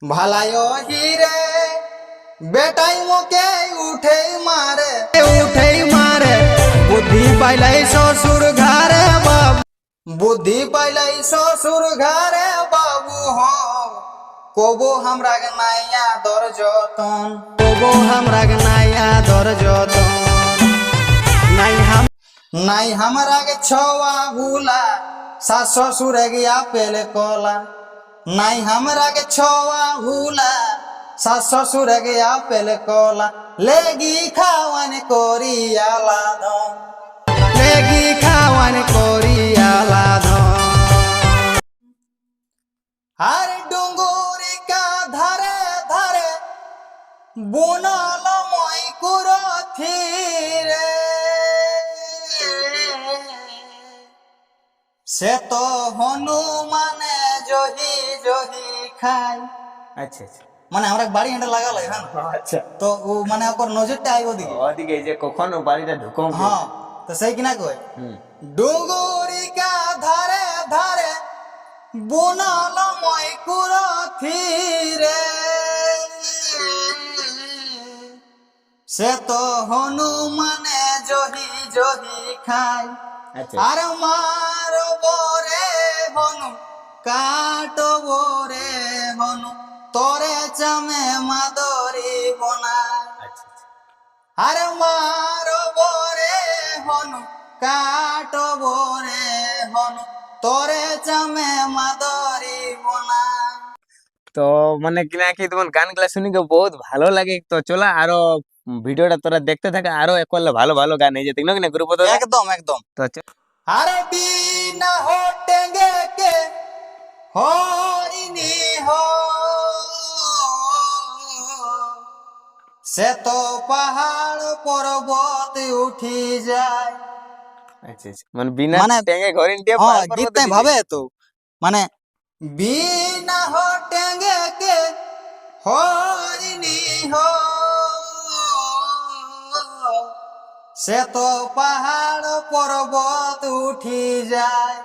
ভালাই হিরে বেটাই মোকে উঠেই মারে বুদ্ধি পাইলাই শ্বশুর ঘরে বাবু বুদ্ধি পাইলাই শ্বশুর ঘরে বাবু কবো हमरा के नाया दर जतन कबो हमरा के नाया दर जतन নাই हमरा के छवा भूला सास ससुर गया पेले कोला নাই हमरा के छवा भूला सास ससुर गया पेले कोला लेगी खावन कोरियाला धन लेगी खावन कोरियाला धन हर डुंगुरी का धारे धारे बुनल मई कुरथी रे से तो हनुमाने जही जही खाय। আচ্ছা আচ্ছা মানে আমরা বাড়ি হেঁটে লাগাল হ্যাঁ আচ্ছা তো ও মানে ওর নজরটা আই ওদিকে ওদিকে যে কখন বাড়িটা ঢুকো হ্যাঁ তো সেই কিনা কই ডুঙ্গুরি কা ধারে ধারে বুনল মই কুরথি রে সে তো হনুমানে জহি জহি খায়। আচ্ছা আর মারব রে হনু কাটব রে হনু তোরে চামে মাদরি বনা আচ্ছা আচ্ছা আর মারব রে হনু কাটব রে হনু তোরে চামে মাদরি বনা। তো মানে কিনা কি তোমার গান গুলা শুনি বহুত ভালো লাগে তো চলা আরো ভিডিওটা তোরা দেখতে থাকে আরো একলে ভালো ভালো গান এই যে দেখলো কিনা গ্রুপ তো একদম একদম তো আরে বিনা হোটেঙ্গে কে হরিনি হো সে তো পাহাড় পর্বত উঠি যায়। আচ্ছা আচ্ছা মানে বিনা মানে- টেঙ্গে ঘরে দিয়ে হ্যাঁ গীতটাই ভাবে তো মানে বিনা হোটেঙ্গে কে হরিনি হো সে তো পাহাড় পর্বত উঠি যায়।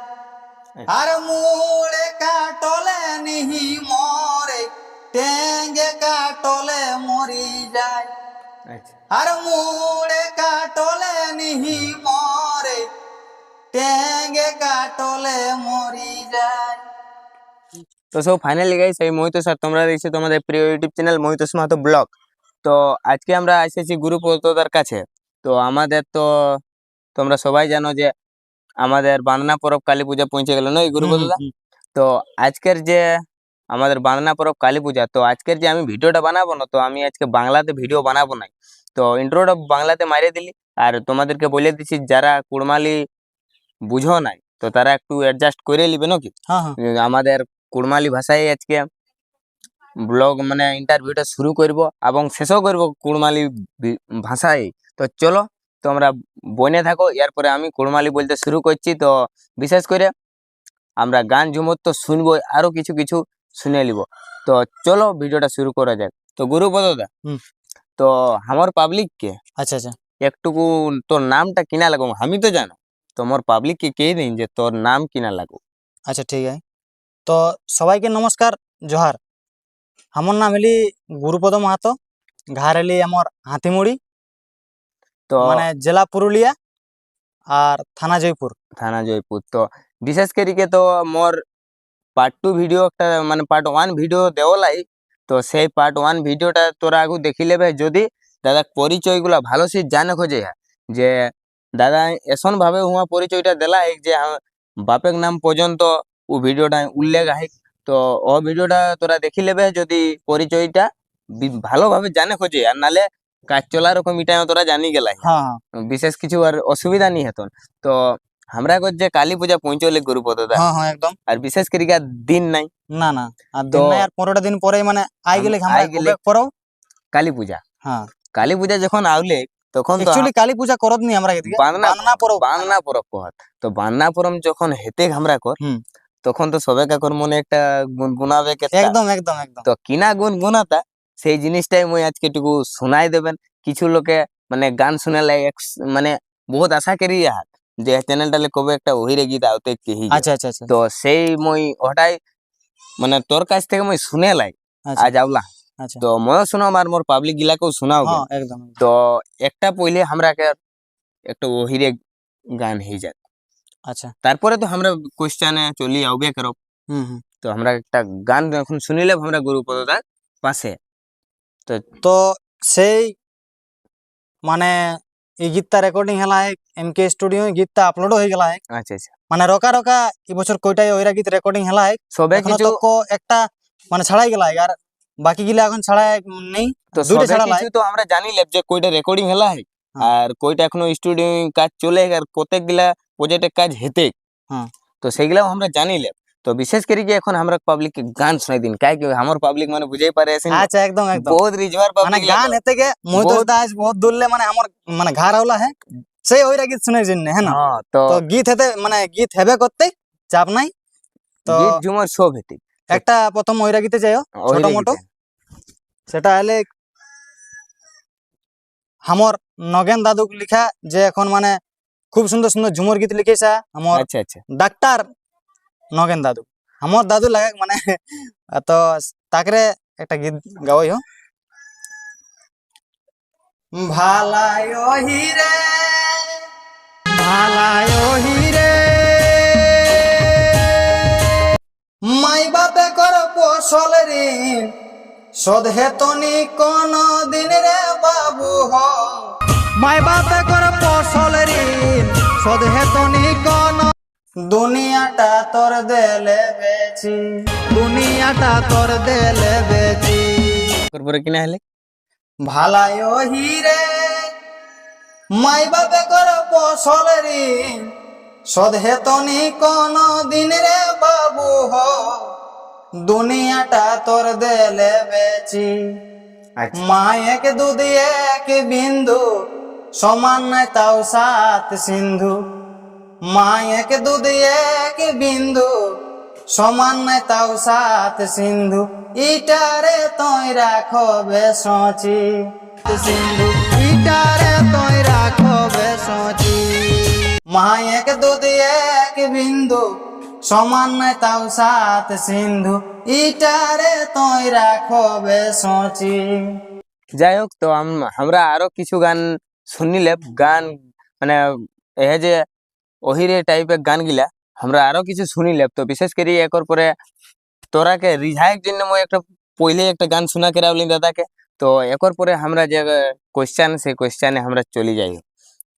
আর মূলে কাটলে নিহি মরে টেঙ্গে কাটলে মরি যায়। আচ্ছা আর মূলে কাটলে নিহি মরে টেঙ্গে কাটলে মরি যায়। তো সব ফাইনালি গাইস এই মোহিত স্যার তোমরা দেখছো তোমাদের প্রিয় ইউটিউব চ্যানেল মোহিত মাহাতো ব্লগ। তো আজকে আমরা এসেছি গুরু পদ্মদার কাছে। তো আমাদের তো তোমরা সবাই জানো যে আমাদের বান্দনা পরব কালী পূজা পৌঁছে গেল না গুরু পদ্মদা। তো আজকের যে আমাদের বান্দনা পরব কালী পূজা তো আজকের যে আমি ভিডিওটা বানাবো না তো আমি আজকে বাংলাতে ভিডিও বানাবো না তো ইন্ট্রোটা বাংলাতে মারিয়ে দিলি আর তোমাদেরকে বলে দিচ্ছি যারা কুড়মালি বুঝো নাই তো তারা একটু অ্যাডজাস্ট করে নিবে নাকি হ্যাঁ হ্যাঁ আমাদের কুড়মালি ভাষায় আজকে ব্লগ মানে ইন্টারভিউটা শুরু করব এবং শেষও করব কুড়মালি ভাষায়। তো চলো তোমরা বনে থাকো এরপরে আমি কুড়মালি বলতে শুরু করছি। তো বিশেষ করে আমরা গান ঝুমুর তো শুনবো আরো কিছু কিছু শুনে নিব। তো চলো ভিডিওটা শুরু করা যাক। তো গুরুপদদা তো আমার পাবলিক কে আচ্ছা আচ্ছা একটুকু তোর নামটা কিনা লাগো আমি তো জানো তোমার পাবলিক কে কে দিন যে তোর নাম কিনা লাগো। আচ্ছা ঠিক আছে। তো সবাইকে নমস্কার জোহার। আমার নাম হলি গুরুপদ মাহাতো ঘর হলি আমার হাতিমুড়ি তো মানে জেলা পুরুলিয়া আর থানা জয়পুর। থানা জয়পুর। তো বিশেষ করিকে তো মোর পার্ট 2 ভিডিও একটা মানে পার্ট 1 ভিডিও দেওলাই তো সেই পার্ট 1 ভিডিওটা তোরা আগু দেখি লেবে যদি দাদা পরিচয় গুলা ভালো সে জানে খোঁজে যে দাদা এসন ভাবে হুয়া পরিচয়টা দেলা যে বাপের নাম পর্যন্ত ও ভিডিওটা উল্লেখ আহে। তো ও ভিডিওটা তোরা দেখি লেবে যদি পরিচয়টা ভালোভাবে জানে খোঁজে আর নালে কাজ চলা রকম এটাও তোরা জানি গেলাই হ্যাঁ বিশেষ কিছু আর অসুবিধা নি হতন। তো আমরা যে কালী পূজা পৌঁছলে গুরুপদদা হ্যাঁ হ্যাঁ একদম আর বিশেষ করে দিন নাই না না আর দিন নাই আর 15টা দিন পরে মানে আই গেলে আমরা করো কালী পূজা। হ্যাঁ কালী পূজা যখন আউলে তখন তো অ্যাকচুয়ালি কালী পূজা করত নি আমরা এদিকে বাংলা পরব বাংলা পরব কর। তো বাংলা পরব যখন হেতে আমরা কর তখন তো সবে কাকর মনে একটা গুনগুনাবে একদম একদম একদম তো কিনা গুনগুনাতা সেই জিনিসটাই মই আজকে টুকু শোনাই দেবেন। কিছু লোকে মানে গান শুনেলে মানে বহুত আশা করি যে চ্যানেলটালে কবে একটা ওহিরে গীত আউতে কেহি। আচ্ছা আচ্ছা আচ্ছা তো সেই মই ওটাই মানে তোর কাছ থেকে মই শুনে লাই আচ্ছা আজ আওলা আচ্ছা তো ময়ও শোনাম আর মোর পাবলিক গিলাকেও শোনাও হ্যাঁ একদম একদম। তো একটা পইলে আমরা একটা ওহিরে গান হয়ে যায় আচ্ছা তারপরে তো আমরা কোশ্চেনে চলি আউবে করব হুম হুম। তো আমরা একটা গান এখন শুনিলে আমরা গুরুপদদার পাশে তো তো সেই মানে এই গীতটা রেকর্ডিং হেলা है एमके स्टूडियो গীতটা আপলোড হয়ে গেলা है আচ্ছা আচ্ছা মানে রকা রকা এই বছর কয়টাই ওইরা গীত রেকর্ডিং হেলা है সবে এখনো কিছু তো একটা মানে ছাড়াই গেলা আর বাকি গিলা এখন ছাড়াই নেই তো দুইটা সবে ছাড়া লাই কিছু তো আমরা জানিলে যে কয়টা রেকর্ডিং হেলা হয় হ্যাঁ। আর কয়টা এখনো স্টুডিও কাজ চলে আর কতগুলা প্রজেক্টের কাজ হেতে হ্যাঁ তো সেগুলাও আমরা জানিলে তো বিশেষ করে কি এখন আমরা পাবলিক গান শোনাই দিন কাই কি আমার পাবলিক মানে বুঝাই পারে আছেন আচ্ছা একদম একদম বহুত রিজওয়ার মানে পাবলিক গান হেতে গে মহিতোষ বহুত- দাস বহুত দূরলে মানে আমার মানে ঘর আওলা है সেই ওইরা গীত শুনে জন্য হ্যাঁ না হ্যাঁ তো তো গীত হেতে মানে গীত হেবে করতে চাপ নাই তো গীত ঝুমর সব হেতে একটা প্রথম ওইরা গীতে যাইও ছোট ওইরে মোটো গীতে। সেটা হলে আমার নগেন দাদু লিখা যে এখন মানে খুব সুন্দর সুন্দর ঝুমর গীত লিখেছে আমার আচ্ছা আচ্ছা ডাক্তার নগেন দাদু আমার দাদু লাগে মানে তো তাকরে একটা গীত গাওয়াই হো ভালায় হিরে ভালায় হিরে মাই বাপে কর ফসল ঋণ শোধ হেতনি কোন দিন রে বাবু হ মাই বাপে কর ফসল ঋণ শোধ হেতনি কোন দুনিয়াটা তোর দেলে বেচি দুনিয়াটা তোর দেলে বেচি তারপরে কিনা হলে ভালায় হিরে মাই বাপে কর ফসল ঋণ শোধ হেতনি কোন দিন রে বাবু হ দুনিয়াটা তোর দেলে বেচি আচ্ছা মায়েক দুধ এক বিন্দু সমান নাই তাও সাত সিন্ধু মায়েক দুধ এক বিন্দু সমান নাই তাও সাত সিন্ধু ইটারে তৈ রাখবে সচি সিন্ধু ইটারে তৈ রাখবে সচি মায়েক দুধ এক বিন্দু সমান নাই তাও সাত সিন্ধু ইটারে তৈ রাখবে সচি যাই হোক তো আমরা আরো কিছু গান শুনিলে গান মানে এ যে ওহিরে টাইপের গান গিলা আমরা আরো কিছু শুনিলে তো বিশেষ করে একর পরে তোরাকে রিঝাইয়ের জন্য মই একটা পहिले একটা গান শোনা কেরাবলি দাদাকে তো একর পরে আমরা যে কোশ্চেন সেই কোশ্চেনে আমরা চলে যাই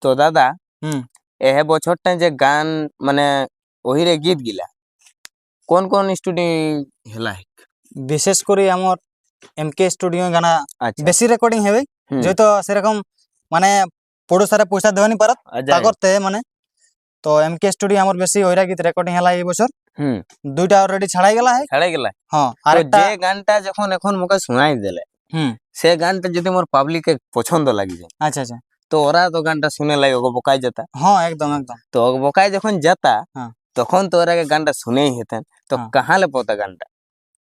তো দাদা হুম এ বছরটা যে গান মানে ওহিরে গীত গিলা কোন কোন স্টুডিও হেলা है? বিশেষ করে আমার এমকে স্টুডিও গানা আচ্ছা বেশি রেকর্ডিং হবে হুম। যেহেতু সেরকম মানে পড়োসারে পয়সা দেওয়ানি পারত আচ্ছা, তা করতে মানে তো এমকে স্টুডিও আমার বেশি ওইরা গীত রেকর্ডিং হেলা এই বছর হুম দুইটা অলরেডি ছাড়াই গেলা है ছাড়াই গেলা হ্যাঁ তো আরেকটা যে গানটা যখন এখন মুখে শোনাই দিলে হুম সে গানটা যদি মোর পাবলিকে পছন্দ লাগি যায় আচ্ছা আচ্ছা তো ওরা তো গানটা শুনে লাগে ওকে বোকাই যেতা হ্যাঁ একদম একদম তো ওকে বোকাই যখন যেতা হ্যাঁ। তখন তো ওরা গানটা শুনেই হেতেন তো হ্যাঁ। কাহা লে পোতা গানটা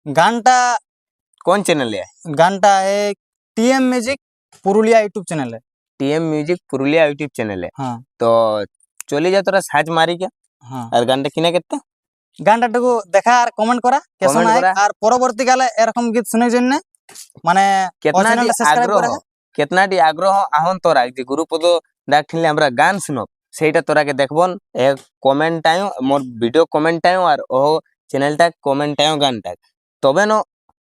গানটা কোন চ্যানেলে গানটা এক টিএম মিউজিক পুরুলিয়া ইউটিউব চ্যানেলে টিএম মিউজিক পুরুলিয়া ইউটিউব চ্যানেলে হ্যাঁ তো চলে যা তোরা সার্চ মারি কে হ্যাঁ আর গানটা কিনা করতে গানটাটুকু দেখা আর কমেন্ট করা কেমন Comment করা। আর পরবর্তীকালে এরকম গীত শুনে জন্য মানে ও কেতনাটি চ্যানেলটা সাবস্ক্রাইব আগ্রহ করে রাখা। কেতনাটি আগ্রহ আহন তোরা যে গুরুপদ ডাক ঠিনলে আমরা গান শুনব সেইটা তোরাকে দেখবন এ comment time more video comment time আর ও চ্যানেলটা কমেন্ট টাইম গানটা তবে ন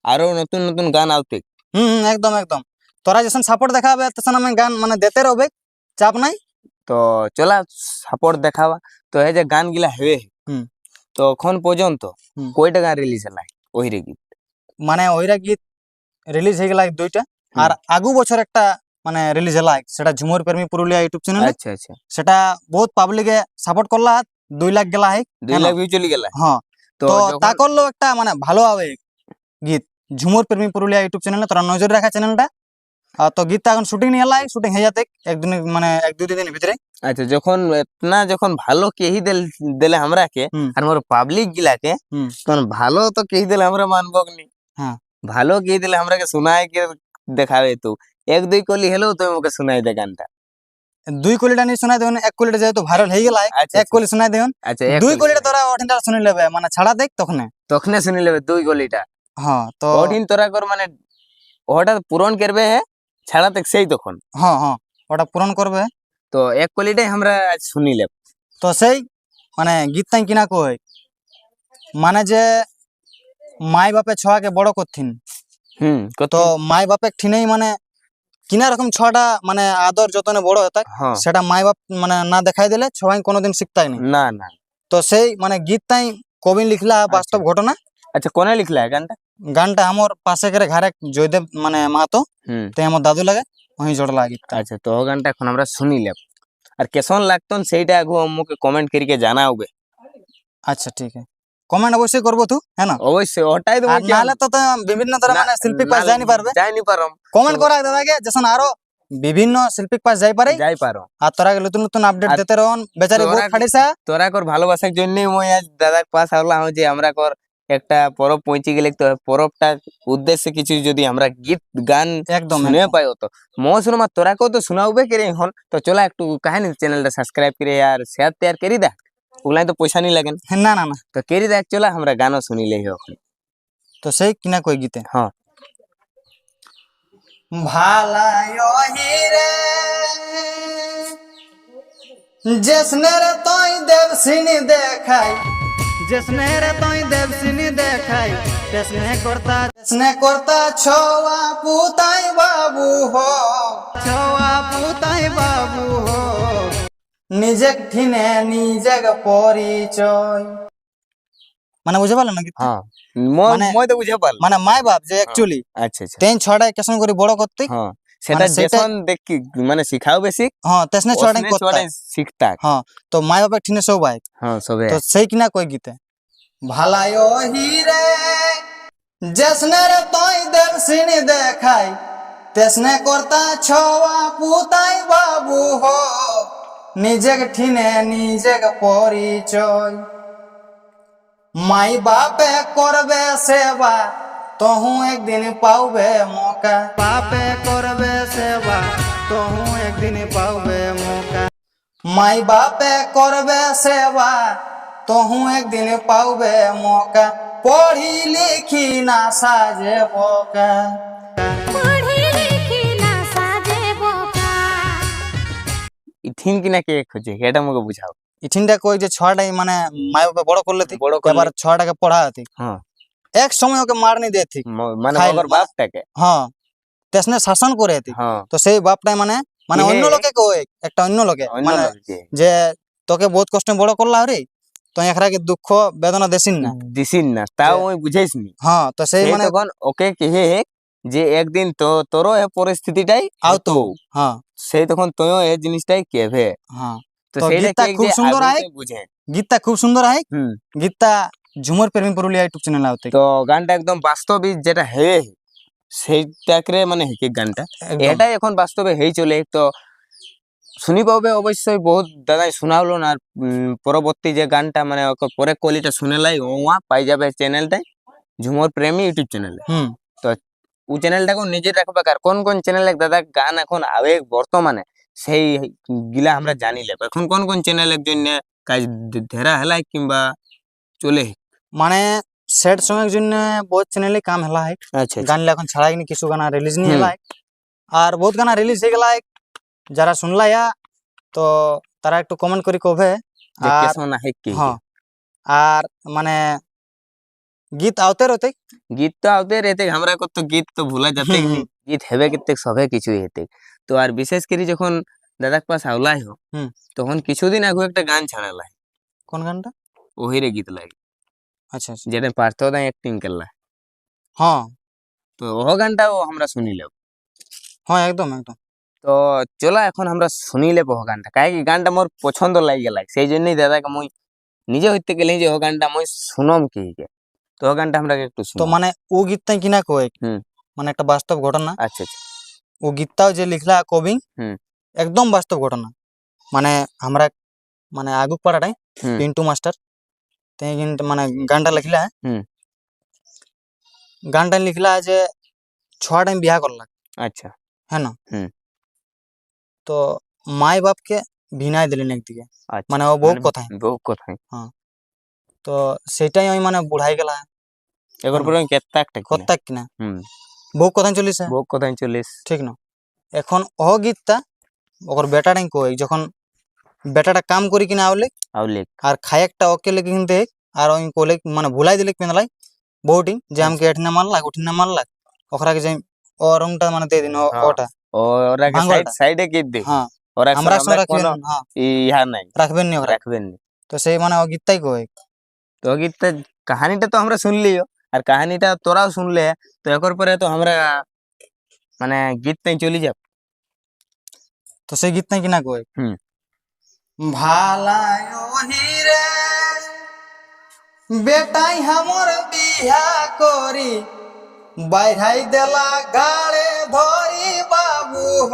আরো নতুন নতুন গান আউতে একদম একদম তোরা যখন সাপোর্ট দেখাবে তখন আমি গান মানে দিতে রবে চাপ নাই তো চলা সাপোর্ট দেখাবা তো এই যে গান গিলা হেবে হুম। তো এখন পর্যন্ত হুম। কয়টা গান রিলিজ হলাই ওই রে গীত মানে ওইরা গীত রিলিজ হয়ে গেল দুইটা আর আগু বছর একটা মানে রিলিজ হলা সেটা ঝুমুর প্রেমী পুরুলিয়া ইউটিউব চ্যানেলে আচ্ছা আচ্ছা সেটা বহুত পাবলিকে সাপোর্ট করলা 2 লাখ গেলা হয় 2 লাখ ভিউ চলে গেলা হ্যাঁ তো তো তা যখন- করলো একটা মানে ভালো হবে গীত ঝুমুর প্রেমী পুরুলিয়া ইউটিউব চ্যানেলে তোরা নজর রাখা চ্যানেলটা তো গীতটা এখন শুটিং নিয়ে এলাই শুটিং হয়ে যাতে একদিন মানে 1-2 দিনের ভিতরে আচ্ছা যখন এতনা যখন ভালো কেহি দিলে আমরাকে হুম। আর মোর পাবলিক গিলাকে হুম। তখন ভালো তো কেহি দিলে আমরা মানব নি হ্যাঁ। ভালো কেহি দিলে আমরাকে শোনায় কে দেখাবে তো 1-2 কলি হলেও তুমি ওকে শোনাই দে গানটা 2 কোলিটা নিয়ে শোনাই দেবেন 1 কোলিটা যেহেতু ভাইরাল হয়ে গেল আচ্ছা, 1 কোলি শোনাই দেবেন আচ্ছা 2 কোলিটা তোরা ওঠানটা শুনে নেবে মানে ছাড়া দেখ তখন তখনে শুনি লেবে 2 গলিটা হ্যাঁ তো ওঠিন তোরা কর মানে ওটা পূরণ করবে হে ছাড়াতে সেই তখন হ্যাঁ হ্যাঁ ওটা পূরণ করবে। তো এক কলিটাই আমরা আজ শুনিলে। তো সেই মানে গীতটাই কিনা কই মানে যে মাই বাপে ছোয়াকে বড় করথিন, কত তো মাই বাপে ঠিনেই মানে কিনা রকম ছোয়াটা মানে আদর যতনে বড় হতা হ্যাঁ সেটা মাই বাপ মানে না দেখাই দিলে সবাই কোনোদিন শিখতাই নি। না না তো সেই মানে গীতটাই কবি লিখলা বাস্তব ঘটনা। আচ্ছা কোনে লিখলা এই গানটা? গানটা আমার পাশে করে ঘরে জয়দেব মানে মাহাতো, হুম তাই আমার দাদু লাগে ওই জড়লা গীতটা। আচ্ছা তো ও গানটা এখন আমরা শুনিলাম আর কেমন লাগতন সেইটা আগু আমাকে কমেন্ট করিকে জানাওবে। আচ্ছা ঠিক আছে, কমেন্ট অবশ্যই করবো তু হ্যাঁ না। অবশ্যই ওটাই তো আর বলছি নাহলে তো বিভিন্ন ধরনের মানে শিল্পী পাশ যাইনি পারবে, যাইনি পারম কমেন্ট করা দাদাকে যেসন আরো বিভিন্ন শিল্পী পাশ যাই পারে। যাই পারো আর তোরা নতুন নতুন আপডেট আর দিতে রহন বেচারি বহুত তোরা- খাটিসা। তোরা কর ভালোবাসার জন্যই মই আজ দাদার পাশ আসলাম যে আমরা কর একটা পরব পৌঁছে গেলে তো পরবটা উদ্দেশ্যে কিছু যদি আমরা গীত গান একদম শুনে একদম। পাই তো মই শুনমা তোরাকেও তো শোনাবে করে এখন তো চলা একটু কাহিনী চ্যানেলটা সাবস্ক্রাইব করে আর শেয়ার টেয়ার করি দা, ওগুলাই তো পয়সা নি লাগেন না না না, তো করি দেখ চলা আমরা গানও শুনিলে এখন। তো সেই কিনা কই গীতে হ্যাঁ ভালাই হিরে জেসনে রে তুই দেবসিনী দেখাই, জেসনে রে তুই দেবসিনী দেখাই, তেসনে করতা ছোয়া পুতাই বাবু হো, ছোয়া পুতাই বাবু হো, নিজে ঠিনে নিজে পরিচয়। মানে বুঝে পারলেন না গীত? হ্যাঁ মই মানে- মই তো বুঝে পারলাম। মানে মাই বাপ যে অ্যাকচুয়ালি আচ্ছা আচ্ছা তেন ছড়াই কেসন করে বড় করতে, হ্যাঁ সেটা মানে সেটা- যেসন দেখি মানে শিখাও বেশি হ্যাঁ তেসনে ছড়াই ওসনে করতে। চড়াই শিখতা। হ্যাঁ তো মাই বাপের ঠিনে সবাই, হ্যাঁ সবে তো সেই কিনা কই গীতে ভালাই হিরে জেসনে রে তুই দেবসিনী দেখাই, তেসনে করতা ছোয়া পুতাই বাবু হো, নিজে ঠিনে নিজে পরিচয়। মাই বাপে করবে সেবা তহু একদিন পাওবে মৌকা, বাপে করবে সেবা তহু একদিন পাওবে মৌকা, মাই বাপে করবে সেবা তহু একদিন পাওবে মৌকা, পড়ি লিখি না সাজে বোকা। ইথিন কিনা কে খুঁজে এটা আমাকে বুঝাও। ইঠিনটা কই যে ছড়াটাই মানে মাই বাপে বড় করলে ঠিক, বড় করলে। এবার ছড়াটাকে পড়া ঠিক, হ্যাঁ এক সময় ওকে মারনি দে ঠিক, মানে খাইল, মগর বাপটাকে। হ্যাঁ তেসনে শাসন করে ঠিক। হ্যাঁ তো সেই বাপটাই মানে মানে ইহে- অন্য লোকে কই একটা অন্য লোকে অন্য মানে লোক যে যে তোকে বহুত কষ্ট বড় করলা রে, তো এখানে দুঃখ বেদনা দেশিন না। দিছিন না তাও যে- ওই বুঝাইস নি হ্যাঁ তো সেই সেই মানে তখন ওকে কেহে যে একদিন তো তোরও এ পরিস্থিতিটাই আও তো হতো। হ্যাঁ সেই তখন তুইও এই জিনিসটাই কেভে হ্যাঁ। তো তো সেইটা গীতটা কে খুব যে সুন্দর আগুতে আয়, বুঝে। গীতটা খুব সুন্দর আয়, হুম গীতটা ঝুমুর প্রেমী পুরুলিয়া ইউটিউব চ্যানেল আওতে তো গানটা একদম বাস্তবিক যেটা হে সেইটাকে মানে হেকে গানটা একদম এটাই এখন বাস্তবে হেই চলে। তো শুনি পাবে অবশ্যই বহুত দাদাই শোনাওলো না আর পরবর্তী যে গানটা মানে ওকে পরে কলিটা শুনে লাই ওয়া পাই যাবে চ্যানেলটাই ঝুমর প্রেমী ইউটিউব চ্যানেলে। হুম তো ও চ্যানেলটাকে নিজে রাখবে আর কোন কোন চ্যানেলে দাদা গান এখন আবেগ বর্তমানে সেই গিলা আমরা জানি লেব এখন কোন কোন চ্যানেলের জন্য কাজ ধেরা হেলাই কিংবা চলে। মানে সেট সঙ্গের জন্য বহুত চ্যানেলে কাম হেলা হয়, আচ্ছা গান এখন ছাড়াই নি, কিছু গানা রিলিজ নি হুম। হেলা, আর বহুত গানা রিলিজ হয়ে গেলা, যারা শুনলা ইয়া তো তারা একটু কমেন্ট করি কবে। যে আর কেসন আহে কি হ্যাঁ আর মানে গীত আওতে রতে গীত তো আউতে রেতে আমরা কত গীত তো ভুলা যাতে হুম, হুম। গীত হেবে কিত্তে সবে কিছুই হেতে। তো আর বিশেষ করে যখন দাদার পাশ আওলাই হো হুম। তখন কিছুদিন আগে একটা গান ছাড়ালাই কোন গানটা? ওহিরে গীত লাগে আচ্ছা আচ্ছা যেটা পার্থদা অ্যাক্টিং করলা। হ্যাঁ তো ও গানটাও আমরা শুনিলাম। হ্যাঁ একদম একদম। তো চলো এখন আমরা শুনিলে ও গানটা কাই কি গানটা মোর পছন্দ লাগে গেল সেই জন্যই দাদাকে মুই নিজে হইতে গেলে যে ও গানটা মুই শুনম কি কে। তো ও গানটা আমরা একটু তো শুনো। মানে ও গীতটাই কিনা কই হুম। মানে একটা বাস্তব ঘটনা, আচ্ছা আচ্ছা ও গীতটাও যে লিখলা কবি হুম। একদম বাস্তব ঘটনা। মানে আমরা মানে আগুক পাড়াটাই হুম। পিন্টু মাস্টার তাই কিন্তু মানে গানটা লিখলা, হুম। গানটা লিখলা যে ছয় টাইম বিয়া করলা আচ্ছা হ্যাঁ না। হুম। তো মাই বাপকে ভিনাই দিলেন একদিকে, আচ্ছা মানে ও বউ মানে কথায়। বউ কোথায়। তো সেটাই আমি মানে বুড়াই গেলা এগর পরে কেত্তাকটা কত্তাক কিনা হুম বউ কথায় চলিছে বউ কোথায় চলিস ঠিক না এখন ও গীতটা ওর বেটাটাই কই যখন বেটাটা কাম করি কিনা আউলে আউলিক আর খায়েকটা ওকে লেগে কিনতে আর ওই কোলে মানে ভুলাই দিলে পেনলাই বউটি যে আমাকে এঠিনা মারলাক ওঠিনা মারলাক ওখরাকে যে ও রংটা মানে দিয়ে দিন হ্যাঁ। ওটা ওরা ভাঙলটা। সাইডে কি দে হ্যাঁ ওরা আমরা আমরা রাখবেন কোনো হ্যাঁ ইহা নাই রাখবেন নি ওরা রাখবেন না। তো সেই মানে ও গীতটাই কই তো গীতটা কাহানিটা তো আমরা শুনলিও আর কাহানিটা তোরাও শুনলে তো একর পরে তো আমরা মানে গীত নাই চলি যাব তো সেই গীত নাই কিনা কই হুম ভালায় হিরে বেটাই হামর বিহা করি বাইরাই দেলা গাড়ে ধরি বাবু হ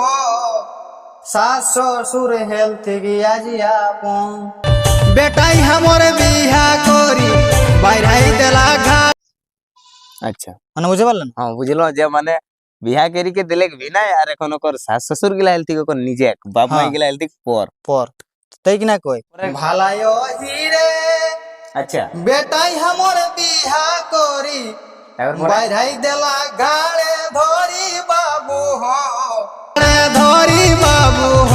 শাশ শ্বশুর হেলথ গিয়া জিয়াপন বেটাই হামর বিহা করি বাইরাই দেলা ঘাট আচ্ছা মানে বুঝতে পারলেন হ্যাঁ বুঝলো যে মানে বিহা কেরিকে দিলে বিনাই আর এখন ওকর শাশ শ্বশুর গিলা হেলথি ওকর নিজে বাপ মাই হ্যাঁ। গিলা হেলথি পর পর তাই কিনা কই ভালায় হিরে আচ্ছা বেটাই হামর বিহা করি এবার পরে বাইরাই দেলা গাড়ে ধরি বাবু হ ধরি বাবু হ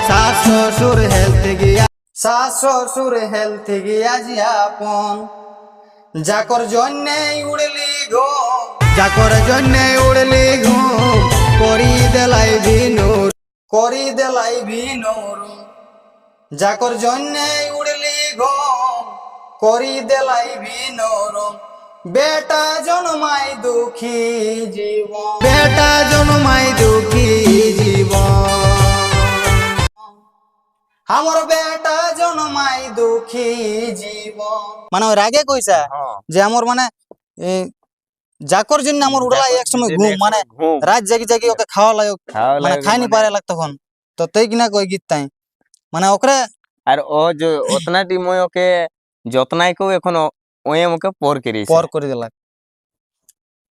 শাশ শ্বশুর হেলথ গিয়া শাশ শ্বশুর হেলথ গিয়া জিয়াপন যাকর জন্যে উড়লি গো যাকর জন্যে উড়লি ঘো করি দেলাই ভিনুর করি দেলাই ভিনুর যাকর জন্যে উড়লি গো করি দেলাই ভিনুর বেটা জন্মাই দুঃখী জীবন বেটা জন্মাই দুঃখী জীবন আমার বেটা জন্মাই দুঃখী জীবন মানে ওর আগে কইছা হ্যাঁ যে আমার মানে এ, যাকর জন্য আমার উড়লাই এক সময় ঘুম মানে ঘুম রাত জাগি জাগি ওকে খাওয়া লাগে খাওয়া মানে লাগে খাইনি মানে- পারে লাগ তখন তো তাই কিনা কই গীত তাই মানে ওকরে আর ও যে অতনাটি মই ওকে যতনাই কেউ এখন ওয়ে মুখে পর করিয়েছে পর করে দিলাক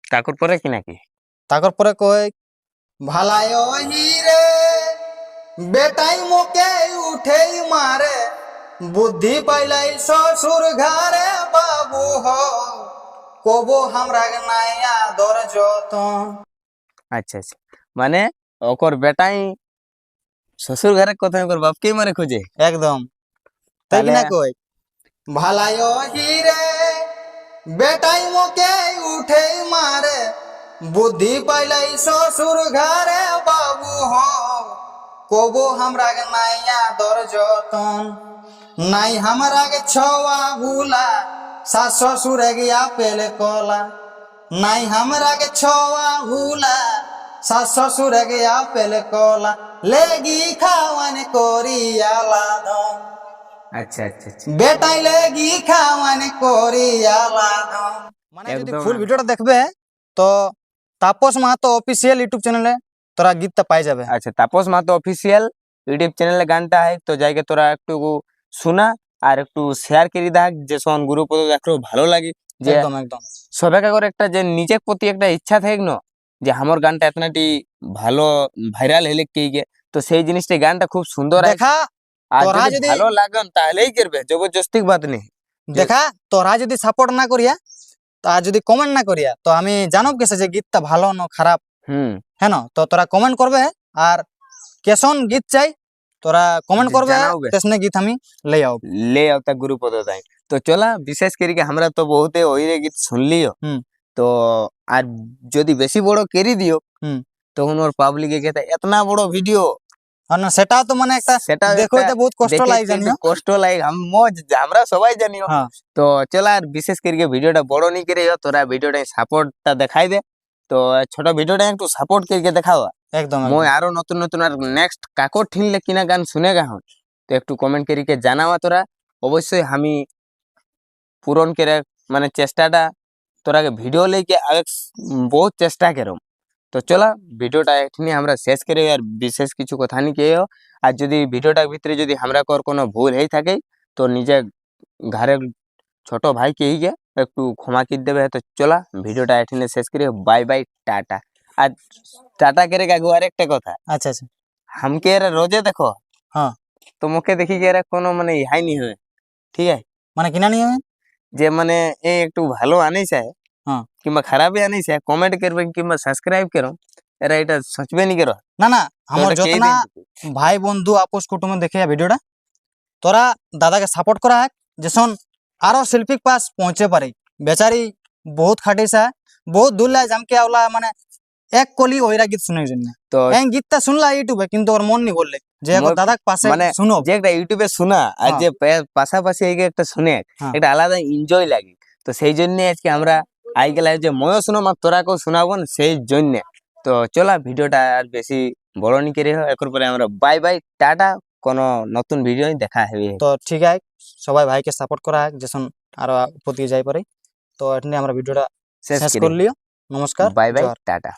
তারপর পরে কি নাকি তারপর পরে কই ভালাই হিরে বেটাই মোকে উঠেই মারে বুদ্ধি পাইলাই শ্বশুর ঘরে বাবু হ কবো আমরা নাই আদর যতন আচ্ছা আচ্ছা মানে ওকর বেটাই শ্বশুর ঘরে কথা ওকর বাপকেই মারে খোঁজে একদম তাই কিনা তাহলে- কই ভালাই হিরে বেটাই মোকে উঠেই মারে বুদ্ধি পাইলাই শ্বশুর ঘরে বাবু হ কবো আমরা নাই আদর যতন নাই हमरा के छवा भूला सास ससुर गया पेले कोला নাই हमरा के छवा भूला सास ससुर गया पेले कोला लेगी खावन कोरियाला दम আচ্ছা আচ্ছা আচ্ছা বেটাই লেগি খাওয়ান কোরিয়ালা দম মানে যদি একদম ফুল ভিডিওটা দেখবে তো তাপস মাহাতো অফিসিয়াল ইউটিউব চ্যানেলে তোরা গীতটা পাই যাবে আচ্ছা তাপস মাহাতো অফিসিয়াল ইউটিউব চ্যানেলে গানটা হয় তো জায়গায় তোরা একটু শোনা আর একটু শেয়ার করে দেখ যে শোন গুরুপদ একটু ভালো লাগে যে একদম একদম সবাইকে করে একটা যে নিজের প্রতি একটা ইচ্ছা থাকে না যে আমার গানটা এতনাটি ভালো ভাইরাল হলে কি গে তো সেই জিনিসটা গানটা খুব সুন্দর আছে দেখা আর তোরা যদি যদি- ভালো লাগন তাহলেই করবে জবরদস্তি বাদ নেই দেখা তোরা যদি সাপোর্ট না করিয়া তা যদি কমেন্ট না করিয়া তো আমি জানব কেসে যে গীতটা ভালো না খারাপ হুম হ্যাঁ না? তো তোরা কমেন্ট করবে আর কেসন গীত চাই তোরা কমেন্ট করবে জানাওবে। তেসনে গীত আমি লই আও ले आवता गुरुपद दाई तो चला विशेष करके हमरा तो बहुते ओइरे गीत सुनलियो হুম। तो আর যদি বেশি বড় কেরি দিও হুম। তখন ওর পাবলিকে কেতে এতনা বড় ভিডিও আর না সেটাও তো মানে একটা সেটা দেখো একটা যে বহুত কষ্ট দেখে লাগে কিন্তু জানিও কষ্ট লাগে আমরা সবাই জানিও হ্যাঁ। তো চলা আর বিশেষ করে ভিডিওটা বড় নি করে তোরা ভিডিওটা সাপোর্টটা দেখাই দে তো ছোট ভিডিওটা একটু সাপোর্ট করে দেখাও একদম মই একদম। আরো নতুন নতুন আর নেক্সট কাকর ঠিনলে কিনা গান শুনে গা হন তো একটু কমেন্ট করিকে জানাওয়া তোরা অবশ্যই আমি পূরণ করে মানে চেষ্টাটা তোরাকে ভিডিও লেকে আগে বহুত চেষ্টা করম তো চলা ভিডিওটা এখানে আমরা শেষ করে আর বিশেষ কিছু কথা নি কেও আর যদি ভিডিওটার ভিতরে যদি আমরা কর কোনো ভুল হয়ে থাকে তো নিজে ঘরের ছোট ভাইকে গে একটু ক্ষমা করে দেবে তো চলা ভিডিওটা এখানে শেষ করে বাই বাই টাটা আর টাটা করে গাগু আর একটা কথা আচ্ছা আচ্ছা हमके এরা রোজে দেখো হ্যাঁ। তো মুখে দেখি যে এরা কোনো মানে ইহাই নি হয় ঠিক আছে মানে কিনা নিয়ে যে মানে এ একটু ভালো আনিস কিংবা খারাপ ইয়া नहीं से कमेंट करबे কিংবা সাবস্ক্রাইব করো এরা এটা সচবে নি করো না না তো আমার এটা কে যতনা দিন? ভাই বন্ধু আপোষ কুটুমে দেখে ভিডিওটা তোরা দাদাকে সাপোর্ট করা হয় যেসন আরো শিল্পী পাস পৌঁছে পারে বেচারি বহুত খাটিছে বহুত দূর লাই জামকে আওলা মানে এক কলি ওইরা গীত শুনে জন্য তো এই গীতটা শুনলা ইউটিউবে কিন্তু ওর মন নি বললে যে এখন মোর- দাদাক পাশে মানে শুনো যে একটা ইউটিউবে শোনা আর হ্যাঁ। যে পাশাপাশি এই যে একটা শুনে হ্যাঁ। একটা আলাদা এনজয় লাগে তো সেই জন্য আজকে আমরা আই গেলাম যে ময়ও শুনো মা তোরাকেও শোনাবো না সেই জন্য তো চলা ভিডিওটা আর বেশি বড় নি করে এরপর পরে আমরা বাই বাই টাটা কোনো নতুন ভিডিও দেখা হবে তো ঠিক আছে সবাই ভাইকে সাপোর্ট করা হয় যেসন আরো উপর দিয়ে যাই পারে তো এটা নিয়ে আমরা ভিডিওটা শেষ শেষ করি করলিও নমস্কার বাই বাই জোহার। টাটা